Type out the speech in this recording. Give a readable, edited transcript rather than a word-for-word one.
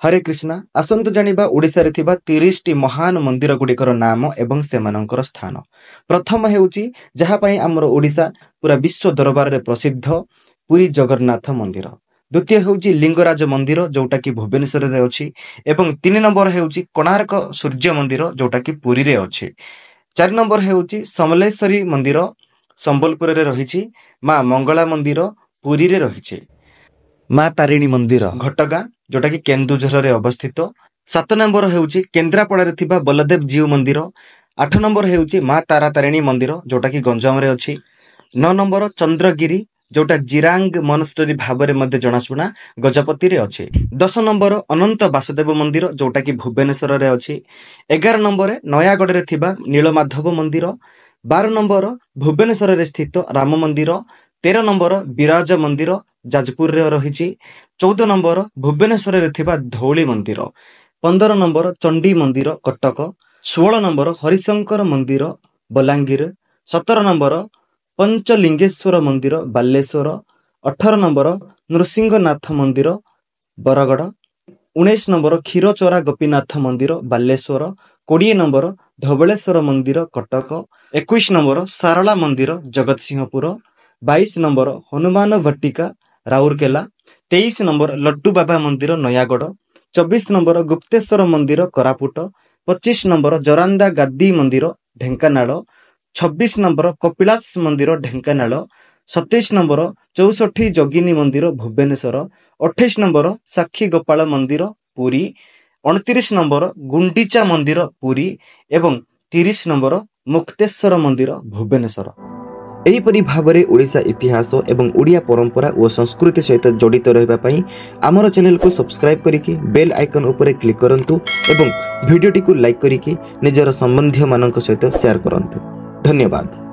हरे कृष्णा आसंतु जानिबा ओडिसा रे थिबा 30 टी महान मंदिर गुडिकर नाम एवं सेमानंकर स्थान। प्रथम हेउची जहा पई हमर ओडिसा पूरा विश्व दरबार रे प्रसिद्ध पुरी जगन्नाथ मंदिर। द्वितीय हेउची लिंगराज मंदिर जोटा की भुवनेश्वर रे अछि एवं 3 नंबर हेउची कोणार्क सूर्य मंदिर जोटा की पुरी रे अछि। 4 नंबर हेउची समलेश्वरी मंदिर संबलपुर रे रहिछि। मां मंगला मंदिर पुरी रे रहिछि। मां तारिणी मंदिर घटगां जोटा की केन्दुझर रे अवस्थित। 7 नंबर हेउची केन्द्रापड़ा रे थिबा बलदेव जीव मंदिर। 8 नंबर हेउची मां तारा तारिणी मंदिर जोटा की गंजाम रे अछि। 9 नंबर चंद्रगिरी जोटा जिरांग मोनास्ट्री भाबरे मध्ये जणाशुना गजपति रे अछि। 10 नंबर अनंत वासुदेव मंदिर जोटा की भुवनेश्वर रे अछि। 11 नंबर नयागढ़ रे थिबा नीलमाधव मंदिर। 12 नंबर भुवनेश्वर रे स्थित राम मंदिर। 13 नंबर विराज मंदिर जाजपुर रे रहिछि। 14 नंबर भुवनेश्वर रे थिबा धौली मंदिर। 15 नंबर चंडी मंदिर कटक। 16 नंबर हरिशंकर मंदिर बलांगीर। 17 नंबर पंचलिंगेश्वर मंदिर बालेश्वर। 18 नंबर नृसिंहनाथ मंदिर बरगड़। 19 नंबर क्षीरचोरा गोपीनाथ मंदिर बालेश्वर। 20 नंबर धवलेश्वर मंदिर कटक। 21 नंबर सारला मंदिर जगतसिंहपुर। 22 नंबर हनुमान भट्टिका राउरकेला। 23 नंबर लड्डू बाबा मंदिर नयागढ़। 24 नंबर गुप्तेश्वर मंदिर कोरापुट। 25 नंबर जरांदा गादी मंदिर ढेंकानाल। 26 नंबर कपिलास मंदिर ढेंकानाल। 27 नंबर 64 जोगिनी मंदिर भुवनेश्वर। 28 नंबर साक्षी गोपाल मंदिर पुरी। 29 नंबर गुंडीचा मंदिर पुरी एवं 30 नंबर मुक्तेश्वर मंदिर भुवनेश्वर। एहीपरि भावरे ओडिशा इतिहास एवं ओडिया परंपरा और संस्कृति सहित जड़ित रहिबा पई आमर चैनल को सब्सक्राइब करिकि बेल आइकन उपरे क्लिक करंतु एवं वीडियोटी को लाइक करिकि निजर संबंधी मानक सहित शेयर करंतु। धन्यवाद।